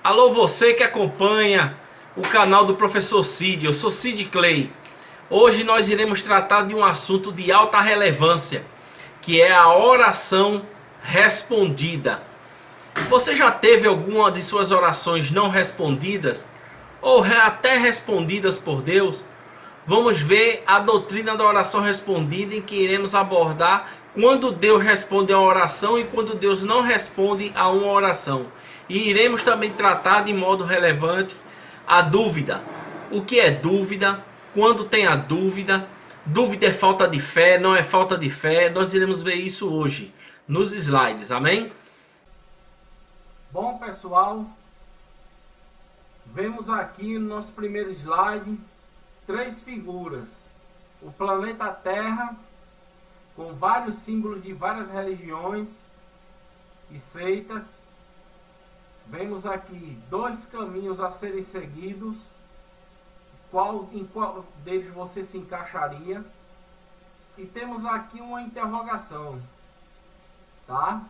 Alô, você que acompanha o canal do Professor Cid, eu sou Cid Clay. Hoje nós iremos tratar de um assunto de alta relevância, que é a oração respondida. Você já teve alguma de suas orações não respondidas? Ou até respondidas por Deus? Vamos ver a doutrina da oração respondida, em que iremos abordar quando Deus responde a uma oração e quando Deus não responde a uma oração. E iremos também tratar de modo relevante a dúvida. O que é dúvida? Quando tem a dúvida? Dúvida é falta de fé? Não é falta de fé? Nós iremos ver isso hoje nos slides, amém? Bom, pessoal, vemos aqui no nosso primeiro slide três figuras: o planeta Terra, com vários símbolos de várias religiões e seitas. Vemos aqui dois caminhos a serem seguidos. Em qual deles você se encaixaria? E temos aqui uma interrogação, tá?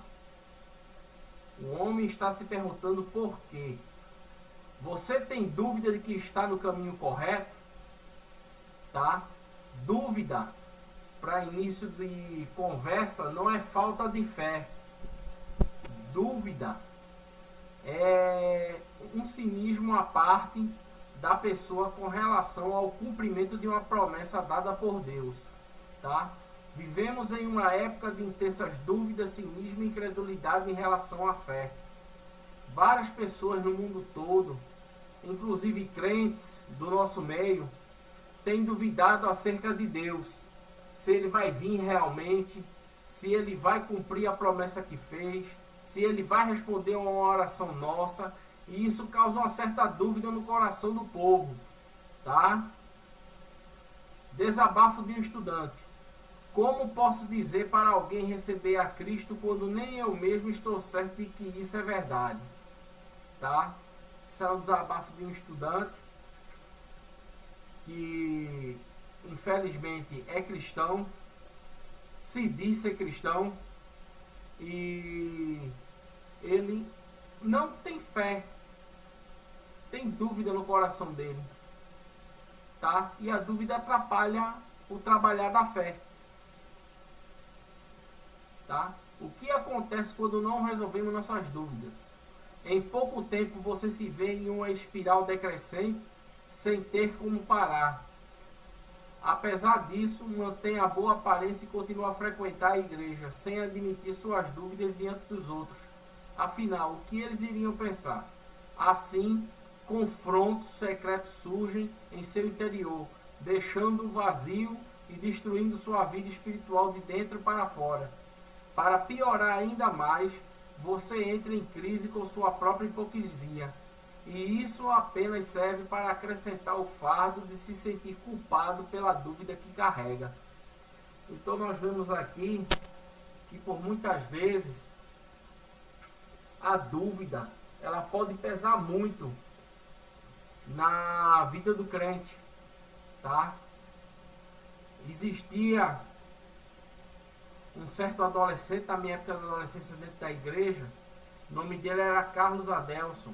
O homem está se perguntando por quê. Você tem dúvida de que está no caminho correto? Tá? Dúvida, para início de conversa, não é falta de fé. Dúvida é um cinismo à parte da pessoa com relação ao cumprimento de uma promessa dada por Deus, tá? Vivemos em uma época de intensas dúvidas, cinismo e incredulidade em relação à fé. Várias pessoas no mundo todo, inclusive crentes do nosso meio, têm duvidado acerca de Deus, se ele vai vir realmente, se ele vai cumprir a promessa que fez, se ele vai responder a uma oração nossa, e isso causa uma certa dúvida no coração do povo, tá? Desabafo de um estudante. Como posso dizer para alguém receber a Cristo quando nem eu mesmo estou certo de que isso é verdade? Tá? Isso é um desabafo de um estudante que infelizmente é cristão, se diz ser cristão, e ele não tem fé, tem dúvida no coração dele, tá? E a dúvida atrapalha o trabalhar da fé, tá? O que acontece quando não resolvemos nossas dúvidas? Em pouco tempo você se vê em uma espiral decrescente sem ter como parar. Apesar disso, mantém a boa aparência e continua a frequentar a igreja, sem admitir suas dúvidas diante dos outros. Afinal, o que eles iriam pensar? Assim, confrontos secretos surgem em seu interior, deixando-o vazio e destruindo sua vida espiritual de dentro para fora. Para piorar ainda mais, você entra em crise com sua própria hipocrisia. E isso apenas serve para acrescentar o fardo de se sentir culpado pela dúvida que carrega. Então nós vemos aqui que por muitas vezes a dúvida ela pode pesar muito na vida do crente, tá? Existia um certo adolescente na minha época da adolescência dentro da igreja. O nome dele era Carlos Adelson.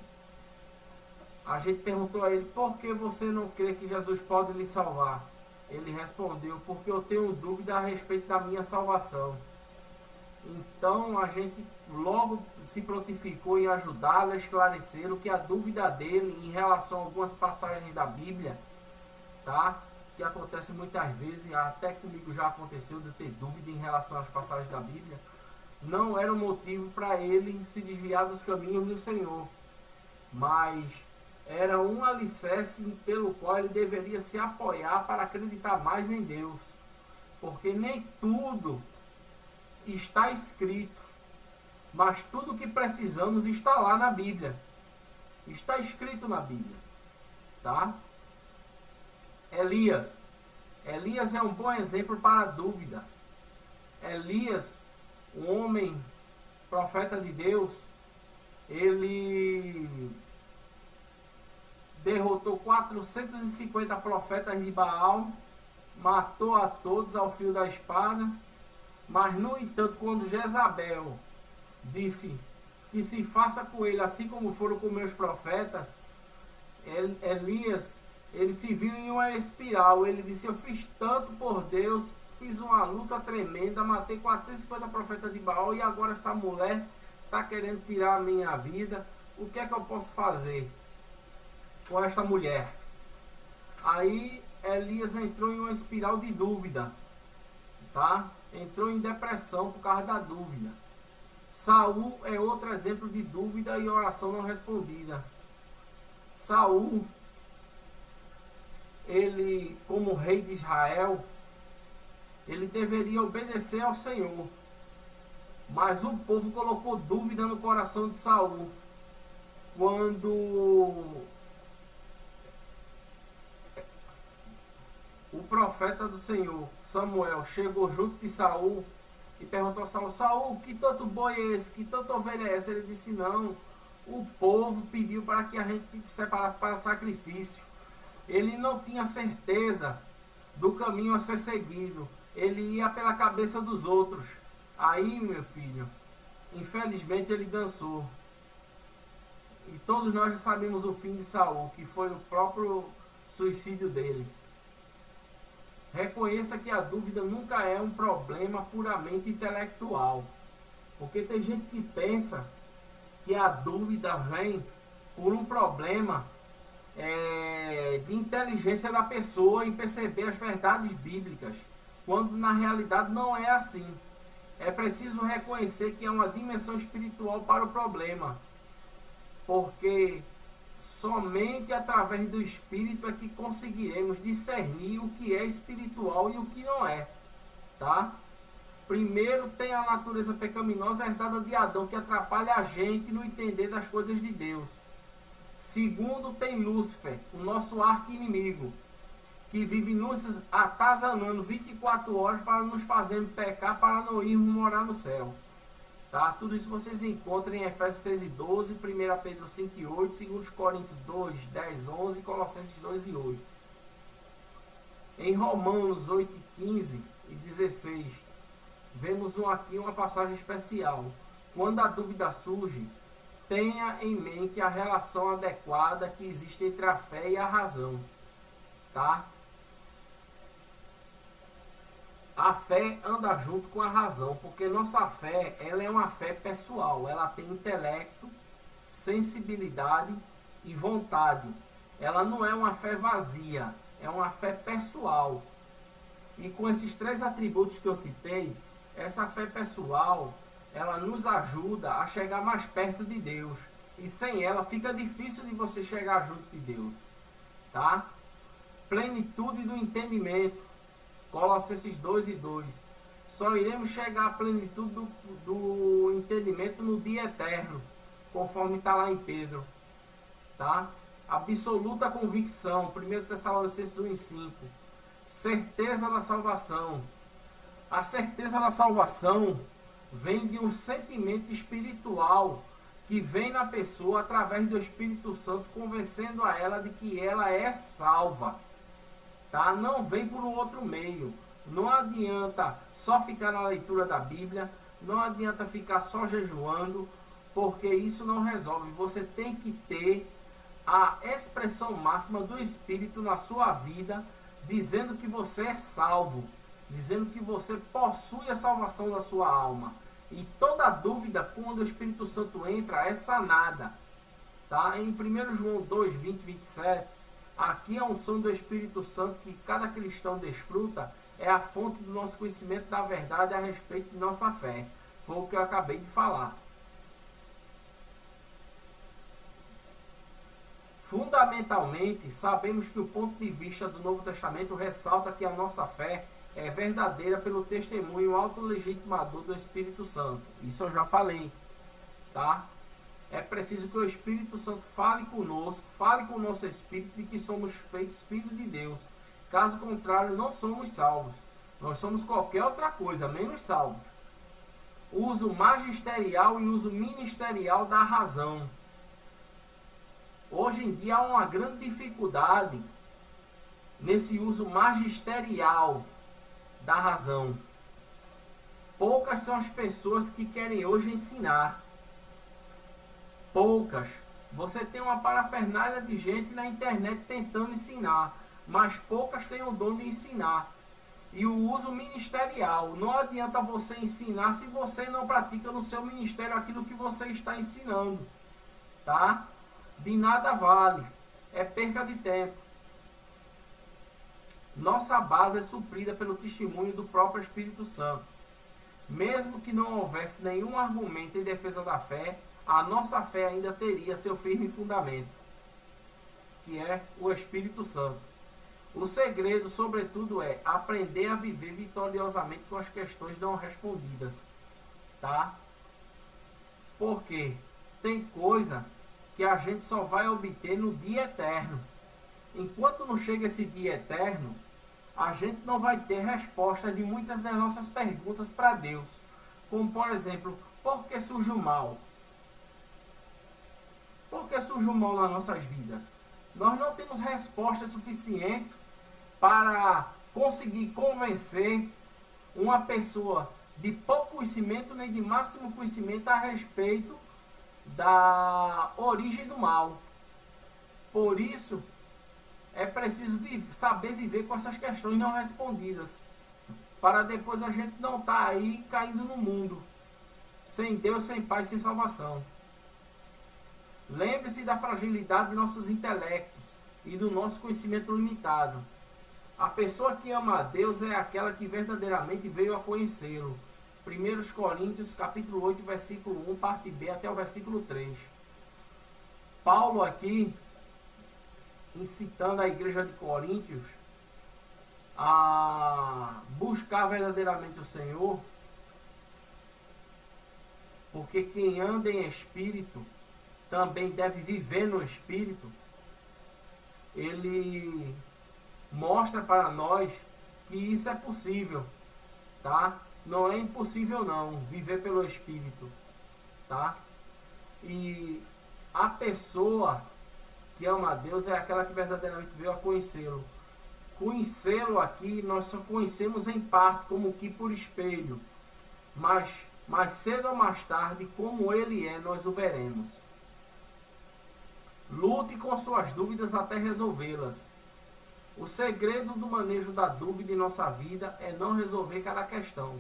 A gente perguntou a ele: por que você não crê que Jesus pode lhe salvar? Ele respondeu: porque eu tenho dúvida a respeito da minha salvação. Então a gente logo se prontificou em ajudá-lo a esclarecer o que a dúvida dele em relação a algumas passagens da Bíblia, tá? Que acontece muitas vezes, até comigo já aconteceu de ter dúvida em relação às passagens da Bíblia. Não era um motivo para ele se desviar dos caminhos do Senhor, mas era um alicerce pelo qual ele deveria se apoiar para acreditar mais em Deus, porque nem tudo está escrito, mas tudo que precisamos está lá na Bíblia. Está escrito na Bíblia, tá? Elias. Elias é um bom exemplo para a dúvida. Elias, um homem, profeta de Deus, ele derrotou 450 profetas de Baal, matou a todos ao fio da espada, mas no entanto, quando Jezabel disse que se faça com ele assim como foram com meus profetas, Elias, ele se viu em uma espiral. Ele disse: eu fiz tanto por Deus, fiz uma luta tremenda, matei 450 profetas de Baal e agora essa mulher está querendo tirar a minha vida. O que é que eu posso fazer com esta mulher? Aí Elias entrou em uma espiral de dúvida, tá? Entrou em depressão por causa da dúvida. Saul é outro exemplo de dúvida e oração não respondida. Saul, ele, como rei de Israel, ele deveria obedecer ao Senhor, mas o povo colocou dúvida no coração de Saul. Quando o profeta do Senhor, Samuel, chegou junto de Saul e perguntou a Saul: Saul, que tanto boi é esse? Que tanta ovelha é essa? Ele disse: não, o povo pediu para que a gente separasse para sacrifício. Ele não tinha certeza do caminho a ser seguido. Ele ia pela cabeça dos outros. Aí, meu filho, infelizmente ele dançou. E todos nós já sabemos o fim de Saul, que foi o próprio suicídio dele. Reconheça que a dúvida nunca é um problema puramente intelectual. Porque tem gente que pensa que a dúvida vem por um problema de inteligência da pessoa em perceber as verdades bíblicas, quando na realidade não é assim. É preciso reconhecer que há uma dimensão espiritual para o problema, porque somente através do Espírito é que conseguiremos discernir o que é espiritual e o que não é, tá? Primeiro, tem a natureza pecaminosa herdada de Adão, que atrapalha a gente no entender das coisas de Deus. Segundo, tem Lúcifer, o nosso arqui-inimigo, que vive nos atazanando 24 horas para nos fazer pecar, para não irmos morar no céu. Tá? Tudo isso vocês encontram em Efésios 6 e 12, 1 Pedro 5 e 8, 2 Coríntios 2, 10, 11 e Colossenses 2 e 8. Em Romanos 8, 15 e 16, vemos aqui uma passagem especial. Quando a dúvida surge, tenha em mente a relação adequada que existe entre a fé e a razão. Tá? A fé anda junto com a razão, porque nossa fé, ela é uma fé pessoal. Ela tem intelecto, sensibilidade e vontade. Ela não é uma fé vazia, é uma fé pessoal. E com esses 3 atributos que eu citei, essa fé pessoal, ela nos ajuda a chegar mais perto de Deus. E sem ela fica difícil de você chegar junto de Deus. Tá? Plenitude do entendimento. Colossenses 2 e 2. Só iremos chegar à plenitude do entendimento no dia eterno, conforme está lá em Pedro. Tá? Absoluta convicção. 1 Tessalonicenses 1 e 5. Certeza da salvação. A certeza da salvação vem de um sentimento espiritual que vem na pessoa através do Espírito Santo, convencendo a ela de que ela é salva. Tá? Não vem por um outro meio. Não adianta só ficar na leitura da Bíblia, não adianta ficar só jejuando, porque isso não resolve. Você tem que ter a expressão máxima do Espírito na sua vida, dizendo que você é salvo, dizendo que você possui a salvação da sua alma. E toda dúvida, quando o Espírito Santo entra, é sanada. Tá? Em 1 João 2, 20 e 27, aqui a unção do Espírito Santo que cada cristão desfruta é a fonte do nosso conhecimento da verdade a respeito de nossa fé. Foi o que eu acabei de falar. Fundamentalmente, sabemos que o ponto de vista do Novo Testamento ressalta que a nossa fé é verdadeira pelo testemunho autolegitimador do Espírito Santo. Isso eu já falei. Tá? É preciso que o Espírito Santo fale conosco, fale com o nosso espírito de que somos feitos filhos de Deus. Caso contrário, não somos salvos. Nós somos qualquer outra coisa, menos salvos. Uso magisterial e uso ministerial da razão. Hoje em dia há uma grande dificuldade nesse uso magisterial da razão. Poucas são as pessoas que querem hoje ensinar. Poucas. Você tem uma parafernália de gente na internet tentando ensinar, mas poucas têm o dom de ensinar. E o uso ministerial. Não adianta você ensinar se você não pratica no seu ministério aquilo que você está ensinando. Tá? De nada vale. É perca de tempo. Nossa base é suprida pelo testemunho do próprio Espírito Santo. Mesmo que não houvesse nenhum argumento em defesa da fé, a nossa fé ainda teria seu firme fundamento, que é o Espírito Santo. O segredo, sobretudo, é aprender a viver vitoriosamente com as questões não respondidas. Tá? Porque tem coisa que a gente só vai obter no dia eterno. Enquanto não chega esse dia eterno, a gente não vai ter resposta de muitas das nossas perguntas para Deus. Como, por exemplo, por que surge o mal? Por que surge o mal nas nossas vidas? Nós não temos respostas suficientes para conseguir convencer uma pessoa de pouco conhecimento nem de máximo conhecimento a respeito da origem do mal. Por isso, é preciso saber viver com essas questões não respondidas, para depois a gente não estar aí caindo no mundo, sem Deus, sem paz, sem salvação. Lembre-se da fragilidade de nossos intelectos e do nosso conhecimento limitado. A pessoa que ama a Deus é aquela que verdadeiramente veio a conhecê-lo. 1 Coríntios, capítulo 8, versículo 1, parte B, até o versículo 3. Paulo aqui, incitando a igreja de Coríntios a buscar verdadeiramente o Senhor, porque quem anda em espírito também deve viver no espírito. Ele mostra para nós que isso é possível, tá? Não é impossível não, viver pelo espírito, tá? E a pessoa que ama a Deus é aquela que verdadeiramente veio a conhecê-lo. Conhecê-lo aqui, nós só conhecemos em parte, como que por espelho. Mas mais cedo ou mais tarde, como ele é, nós o veremos. Lute com suas dúvidas até resolvê-las. O segredo do manejo da dúvida em nossa vida é não resolver cada questão,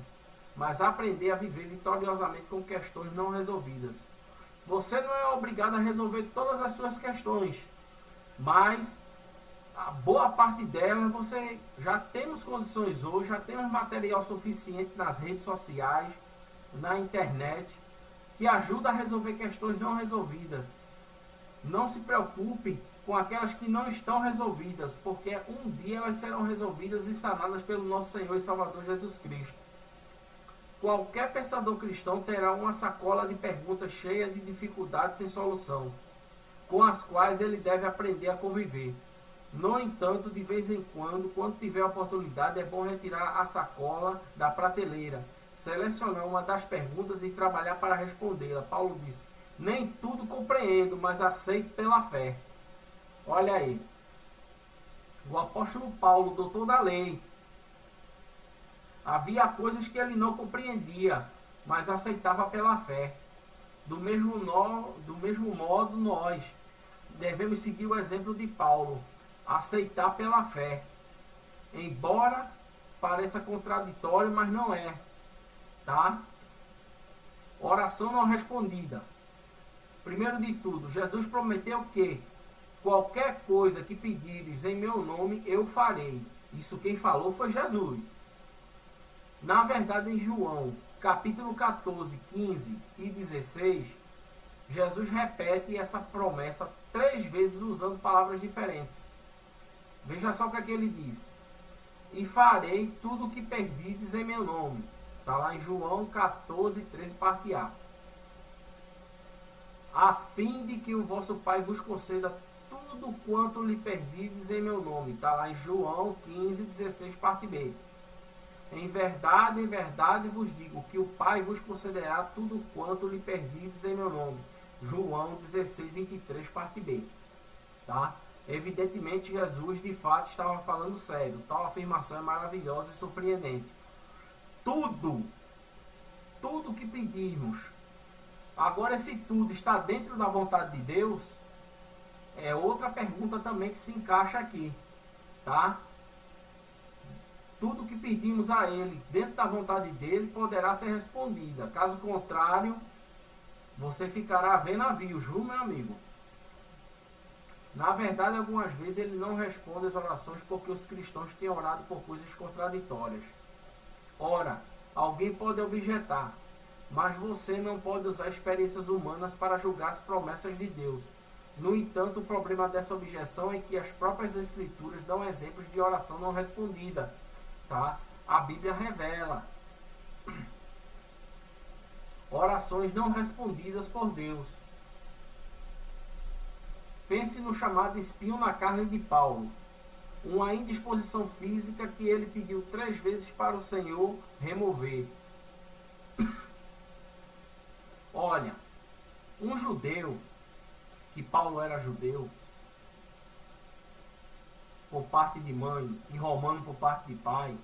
mas aprender a viver vitoriosamente com questões não resolvidas. Você não é obrigado a resolver todas as suas questões, mas a boa parte delas você já temos condições hoje, já temos material suficiente nas redes sociais, na internet, que ajuda a resolver questões não resolvidas. Não se preocupe com aquelas que não estão resolvidas, porque um dia elas serão resolvidas e sanadas pelo nosso Senhor e Salvador Jesus Cristo. Qualquer pensador cristão terá uma sacola de perguntas cheia de dificuldades sem solução, com as quais ele deve aprender a conviver. No entanto, de vez em quando tiver oportunidade, é bom retirar a sacola da prateleira, selecionar uma das perguntas e trabalhar para respondê-la. Paulo disse: nem tudo compreendo, mas aceito pela fé. Olha aí, o apóstolo Paulo, doutor da lei, havia coisas que ele não compreendia, mas aceitava pela fé. Do mesmo modo, nós devemos seguir o exemplo de Paulo, aceitar pela fé. Embora pareça contraditório, mas não é. Tá? Oração não respondida. Primeiro de tudo, Jesus prometeu que qualquer coisa que pedires em meu nome, eu farei. Isso quem falou foi Jesus. Na verdade, em João, capítulo 14, 15 e 16, Jesus repete essa promessa 3 vezes usando palavras diferentes. Veja só o que é que ele diz. E farei tudo o que pedides em meu nome. Está lá em João 14, 13, parte A. a fim de que o vosso Pai vos conceda tudo quanto lhe perdides em meu nome. Está lá em João 15, 16, parte B. Em verdade vos digo que o Pai vos concederá tudo quanto lhe perdides em meu nome. João 16, 23, parte B. Tá? Evidentemente, Jesus de fato estava falando sério. Tal afirmação é maravilhosa e surpreendente. Tudo que pedirmos. Agora, se tudo está dentro da vontade de Deus, é outra pergunta também que se encaixa aqui, tá? Tudo que pedimos a Ele dentro da vontade dele poderá ser respondida. Caso contrário, você ficará a ver navios, viu, meu amigo? Na verdade, algumas vezes ele não responde as orações porque os cristãos têm orado por coisas contraditórias. Ora, alguém pode objetar, mas você não pode usar experiências humanas para julgar as promessas de Deus. No entanto, o problema dessa objeção é que as próprias Escrituras dão exemplos de oração não respondida. Tá? A Bíblia revela orações não respondidas por Deus. Pense no chamado espinho na carne de Paulo, uma indisposição física que ele pediu 3 vezes para o Senhor remover. Olha, um judeu, que Paulo era judeu, por parte de mãe, e romano por parte de pai,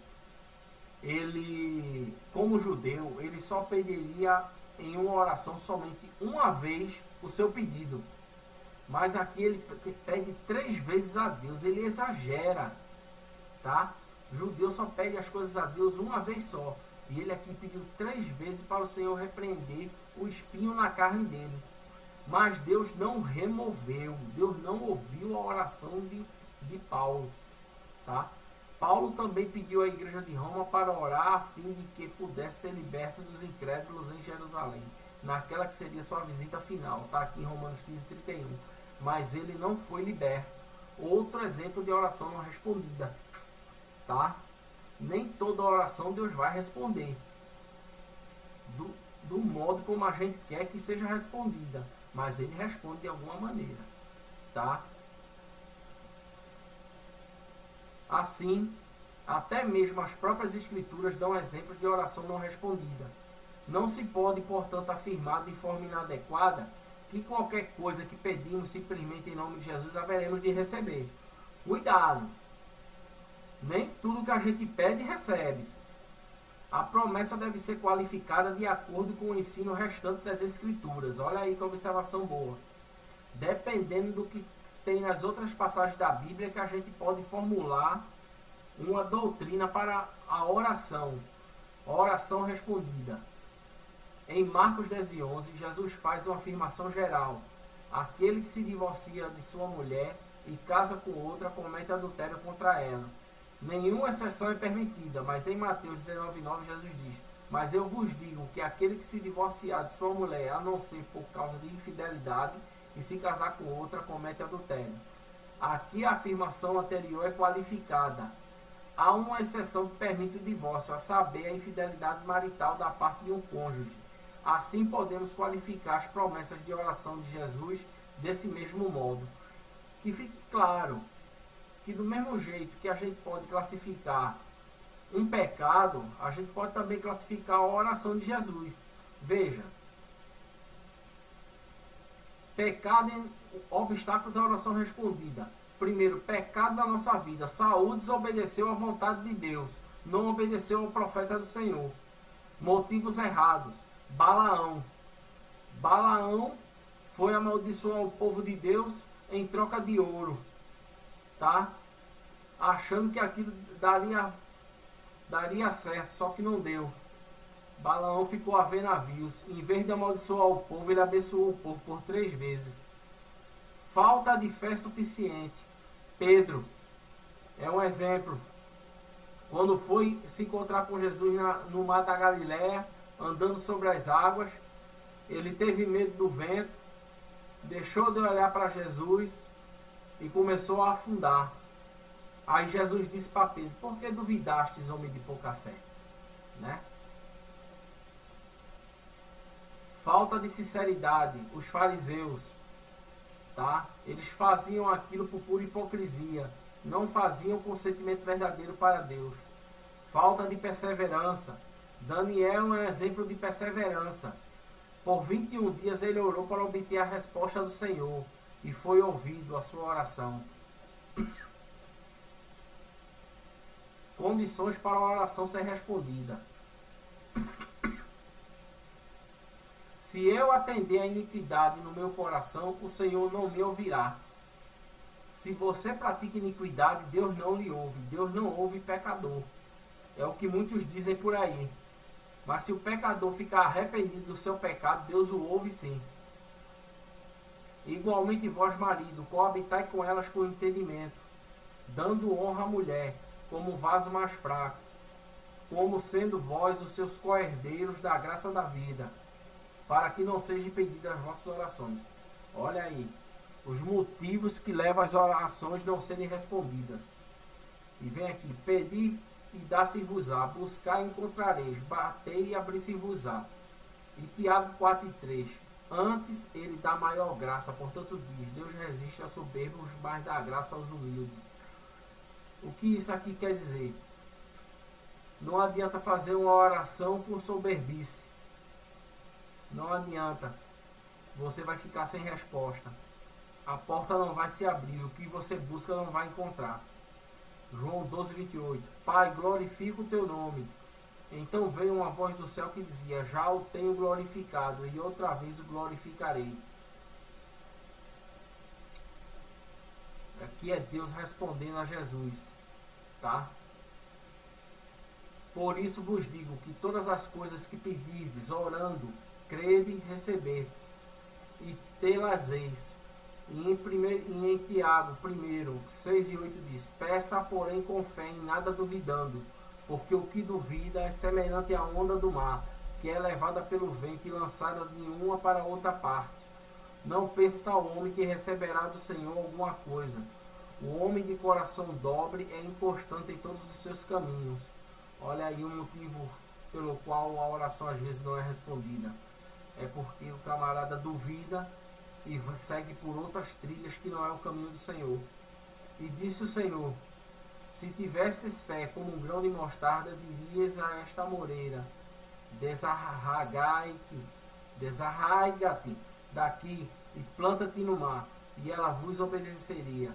ele, como judeu, ele só pediria em uma oração somente uma vez o seu pedido. Mas aqui ele pede 3 vezes a Deus, ele exagera, tá? O judeu só pede as coisas a Deus uma vez só. E ele aqui pediu 3 vezes para o Senhor repreender o espinho na carne dele. Mas Deus não removeu, Deus não ouviu a oração de Paulo, tá? Paulo também pediu à igreja de Roma para orar a fim de que pudesse ser liberto dos incrédulos em Jerusalém, naquela que seria sua visita final, tá? Aqui em Romanos 15, 31. Mas ele não foi liberto. Outro exemplo de oração não respondida, tá? Nem toda oração Deus vai responder do modo como a gente quer que seja respondida, mas ele responde de alguma maneira, tá? Assim, até mesmo as próprias Escrituras dão exemplos de oração não respondida. Não se pode, portanto, afirmar de forma inadequada que qualquer coisa que pedimos simplesmente em nome de Jesus haveremos de receber. Cuidado! Nem tudo que a gente pede recebe. A promessa deve ser qualificada de acordo com o ensino restante das Escrituras. Olha aí que observação boa. Dependendo do que tem nas outras passagens da Bíblia, que a gente pode formular uma doutrina para a oração respondida. Em Marcos 10:11, Jesus faz uma afirmação geral. Aquele que se divorcia de sua mulher e casa com outra comete adultério contra ela. Nenhuma exceção é permitida, mas em Mateus 19:9 Jesus diz: mas eu vos digo que aquele que se divorciar de sua mulher, a não ser por causa de infidelidade, e se casar com outra, comete adultério. Aqui a afirmação anterior é qualificada. Há uma exceção que permite o divórcio, a saber, a infidelidade marital da parte de um cônjuge. Assim podemos qualificar as promessas de oração de Jesus desse mesmo modo. Que fique claro que do mesmo jeito que a gente pode classificar um pecado, a gente pode também classificar a oração de Jesus. Veja, pecado em obstáculos à oração respondida. Primeiro, pecado na nossa vida. Saúl desobedeceu à vontade de Deus, não obedeceu ao profeta do Senhor. Motivos errados. Balaão foi amaldiçoar o povo de Deus em troca de ouro, tá? Achando que aquilo daria certo, só que não deu. Balaão ficou a ver navios. Em vez de amaldiçoar o povo, ele abençoou o povo por 3 vezes. Falta de fé suficiente. Pedro é um exemplo. Quando foi se encontrar com Jesus no mar da Galileia, andando sobre as águas, ele teve medo do vento, deixou de olhar para Jesus e começou a afundar. Aí Jesus disse para Pedro: por que duvidastes, homem de pouca fé? Né? Falta de sinceridade, os fariseus, tá? Eles faziam aquilo por pura hipocrisia, não faziam com sentimento verdadeiro para Deus. Falta de perseverança. Daniel é um exemplo de perseverança. Por 21 dias ele orou para obter a resposta do Senhor e foi ouvido a sua oração. Condições para a oração ser respondida. Se eu atender a iniquidade no meu coração, o Senhor não me ouvirá. Se você pratica iniquidade, Deus não lhe ouve. Deus não ouve pecador. É o que muitos dizem por aí. Mas se o pecador ficar arrependido do seu pecado, Deus o ouve sim. Igualmente vós, marido, coabitai com elas com entendimento, dando honra à mulher, como vaso mais fraco, como sendo vós os seus co-herdeiros da graça da vida, para que não sejam impedidas as vossas orações. Olha aí, os motivos que levam as orações não serem respondidas. E vem aqui, pedi e dá-se-vos-á, buscar e encontrareis, batei e abrir-se-vos-á. E Tiago 4:3, antes ele dá maior graça, portanto diz, Deus resiste aos soberbos, mas dá graça aos humildes. O que isso aqui quer dizer? Não adianta fazer uma oração com soberbice. Não adianta. Você vai ficar sem resposta. A porta não vai se abrir. O que você busca não vai encontrar. João 12:28. Pai, glorifica o teu nome. Então veio uma voz do céu que dizia, já o tenho glorificado e outra vez o glorificarei. Aqui é Deus respondendo a Jesus, tá? Por isso vos digo que todas as coisas que pedirdes, orando, crede receber, e tê-las-eis. E em Tiago 1:6 e 8 diz, peça porém com fé, em nada duvidando, porque o que duvida é semelhante à onda do mar, que é levada pelo vento e lançada de uma para outra parte. Não pense tal homem que receberá do Senhor alguma coisa. O homem de coração dobre é inconstante em todos os seus caminhos. Olha aí o motivo pelo qual a oração às vezes não é respondida. É porque o camarada duvida e segue por outras trilhas que não é o caminho do Senhor. E disse o Senhor, se tivesses fé como um grão de mostarda, dirias a esta moreira, desarraiga-te daqui e planta-te no mar, e ela vos obedeceria.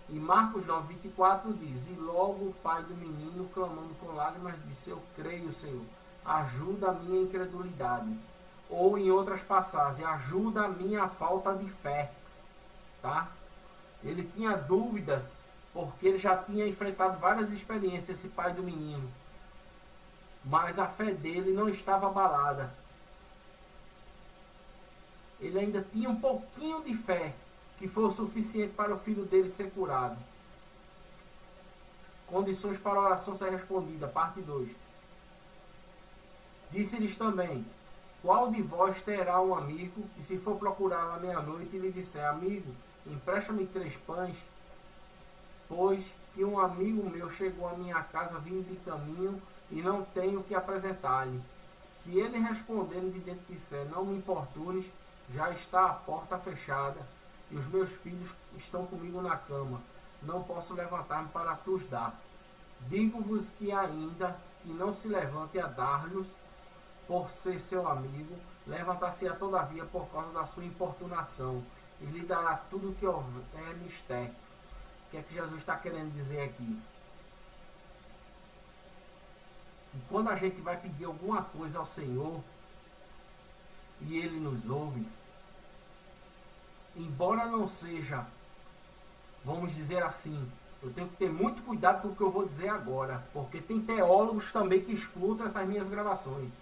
E Marcos 9:24 diz, e logo o pai do menino, clamando com lágrimas, disse, eu creio, Senhor, ajuda a minha incredulidade. Ou em outras passagens, ajuda a minha falta de fé. Tá? Ele tinha dúvidas, porque ele já tinha enfrentado várias experiências, esse pai do menino. Mas a fé dele não estava abalada. Ele ainda tinha um pouquinho de fé, que foi o suficiente para o filho dele ser curado. Condições para a oração ser respondida, parte 2. Disse-lhes também, qual de vós terá um amigo, e se for procurá-lo à meia-noite, e lhe disser, amigo, empresta-me 3 pães, pois que um amigo meu chegou à minha casa vindo de caminho, e não tenho que apresentar-lhe. Se ele responder de dentro disser, não me importunes, já está a porta fechada, e os meus filhos estão comigo na cama, não posso levantar-me para te dar. Digo-vos que ainda que não se levante a dar-lhes, por ser seu amigo, levantar-se-á todavia por causa da sua importunação, e lhe dará tudo o que houver mister. O que é que Jesus está querendo dizer aqui? Que quando a gente vai pedir alguma coisa ao Senhor, e Ele nos ouve, embora não seja, vamos dizer assim, eu tenho que ter muito cuidado com o que eu vou dizer agora, porque tem teólogos também que escutam essas minhas gravações.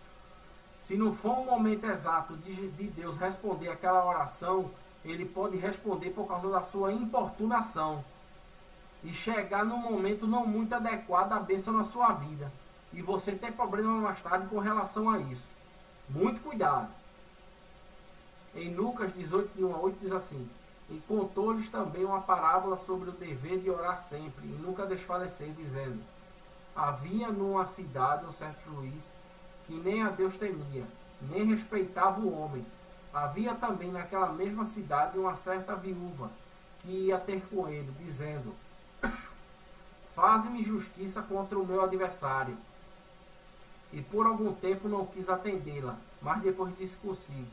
Se não for um momento exato de Deus responder aquela oração, Ele pode responder por causa da sua importunação e chegar num momento não muito adequado à bênção na sua vida, e você ter problema mais tarde com relação a isso. Muito cuidado. Em Lucas 18:1-8 diz assim, e contou-lhes também uma parábola sobre o dever de orar sempre e nunca desfalecer, dizendo, havia numa cidade um certo juiz que nem a Deus temia, nem respeitava o homem. Havia também naquela mesma cidade uma certa viúva, que ia ter com ele, dizendo: faze-me justiça contra o meu adversário. E por algum tempo não quis atendê-la, mas depois disse consigo: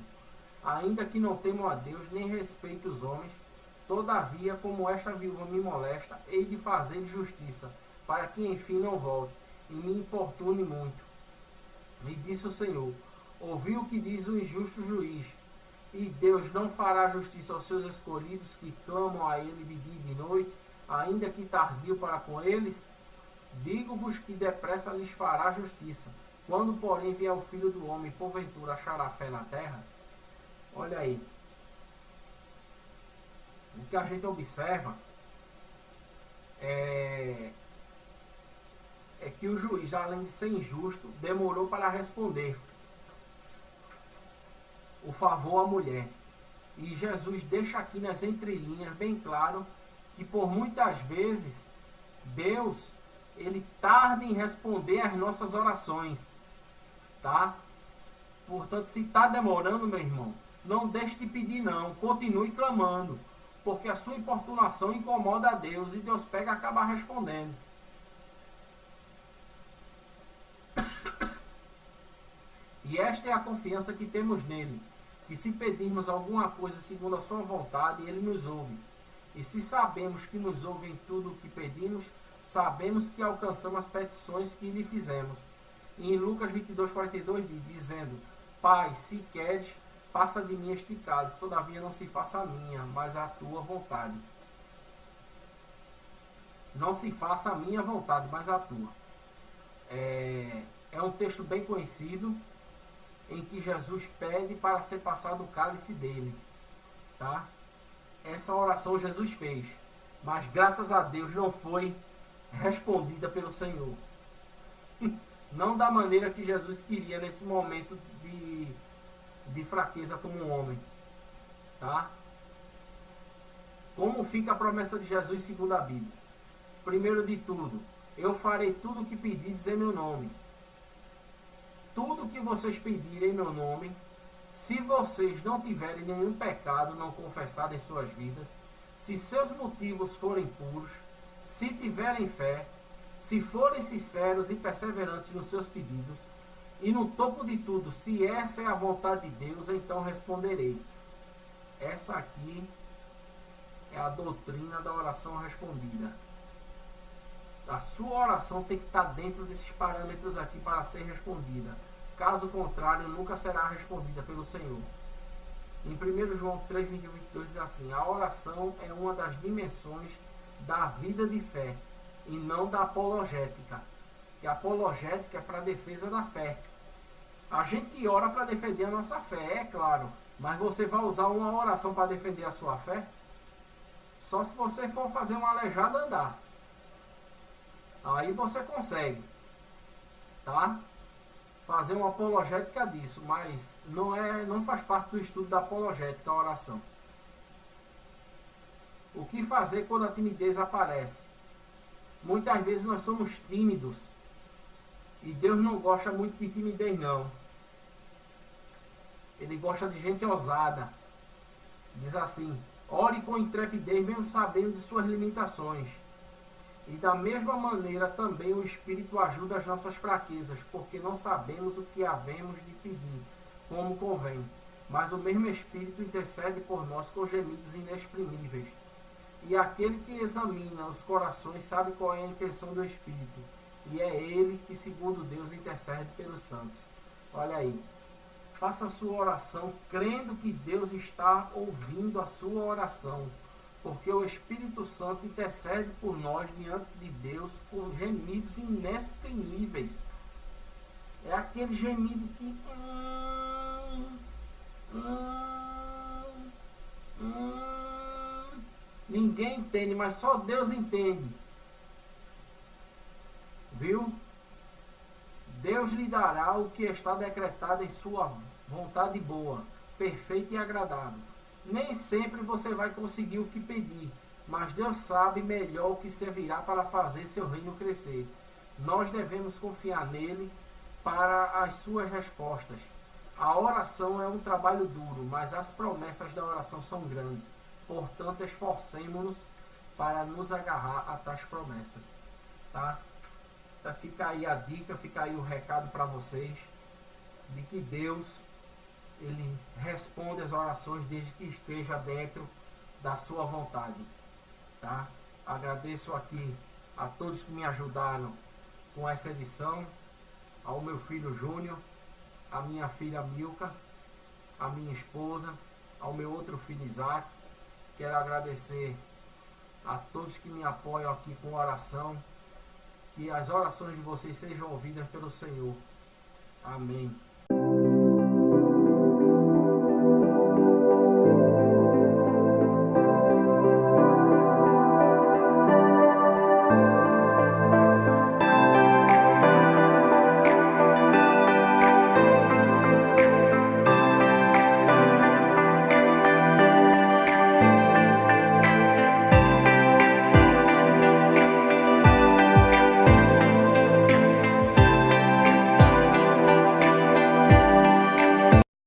ainda que não temo a Deus, nem respeito os homens, todavia, como esta viúva me molesta, hei de fazer justiça, para que enfim não volte, e me importune muito. E disse o Senhor: ouvi o que diz o injusto juiz, e Deus não fará justiça aos seus escolhidos que clamam a ele de dia e de noite, ainda que tardio para com eles? Digo-vos que depressa lhes fará justiça. Quando, porém, vier o Filho do Homem, porventura achará fé na terra? Olha aí. O que a gente observa é que o juiz, além de ser injusto, demorou para responder o favor à mulher. E Jesus deixa aqui nas entrelinhas bem claro que por muitas vezes Deus, ele tarda em responder às nossas orações, tá? Portanto, se está demorando, meu irmão, não deixe de pedir não, continue clamando, porque a sua importunação incomoda a Deus e Deus pega e acaba respondendo. E esta é a confiança que temos nele, que se pedirmos alguma coisa segundo a sua vontade, ele nos ouve. E se sabemos que nos ouve em tudo o que pedimos, sabemos que alcançamos as petições que lhe fizemos. E em Lucas 22:42 diz, dizendo: Pai, se queres, passa de mim este cálice, todavia não se faça a minha, mas a tua vontade. Não se faça a minha vontade, mas a tua. É um texto bem conhecido, em que Jesus pede para ser passado o cálice dele, tá? Essa oração Jesus fez, mas graças a Deus não foi respondida pelo Senhor. Não da maneira que Jesus queria nesse momento de fraqueza como um homem, tá? Como fica a promessa de Jesus segundo a Bíblia? Primeiro de tudo, eu farei tudo o que pedirdes em meu nome. Tudo que vocês pedirem em meu nome, se vocês não tiverem nenhum pecado não confessado em suas vidas, se seus motivos forem puros, se tiverem fé, se forem sinceros e perseverantes nos seus pedidos, e no topo de tudo, se essa é a vontade de Deus, então responderei. Essa aqui é a doutrina da oração respondida. A sua oração tem que estar dentro desses parâmetros aqui para ser respondida. Caso contrário, nunca será respondida pelo Senhor. Em 1 João 3:22 diz assim: a oração é uma das dimensões da vida de fé e não da apologética. Que a apologética é para a defesa da fé. A gente ora para defender a nossa fé, é claro. Mas você vai usar uma oração para defender a sua fé? Só se você for fazer uma aleijada andar. Aí você consegue, tá? Fazer uma apologética disso, mas não faz parte do estudo da apologética a oração. O que fazer quando a timidez aparece? Muitas vezes nós somos tímidos e Deus não gosta muito de timidez não. Ele gosta de gente ousada. Diz assim: ore com intrepidez mesmo sabendo de suas limitações. E da mesma maneira também o Espírito ajuda as nossas fraquezas, porque não sabemos o que havemos de pedir, como convém. Mas o mesmo Espírito intercede por nós com gemidos inexprimíveis. E aquele que examina os corações sabe qual é a intenção do Espírito. E é ele que, segundo Deus, intercede pelos santos. Olha aí. Faça a sua oração crendo que Deus está ouvindo a sua oração. Porque o Espírito Santo intercede por nós diante de Deus com gemidos inexprimíveis. É aquele gemido que... ninguém entende, mas só Deus entende. Viu? Deus lhe dará o que está decretado em sua vontade boa, perfeita e agradável. Nem sempre você vai conseguir o que pedir, mas Deus sabe melhor o que servirá para fazer seu reino crescer. Nós devemos confiar nele para as suas respostas. A oração é um trabalho duro, mas as promessas da oração são grandes. Portanto, esforcemo-nos para nos agarrar a tais promessas. Tá? Então, fica aí a dica, fica aí o recado para vocês, de que Deus, Ele responde as orações desde que esteja dentro da sua vontade. Tá? Agradeço aqui a todos que me ajudaram com essa edição, ao meu filho Júnior, a minha filha Milka, a minha esposa, ao meu outro filho Isaac. Quero agradecer a todos que me apoiam aqui com oração, que as orações de vocês sejam ouvidas pelo Senhor. Amém.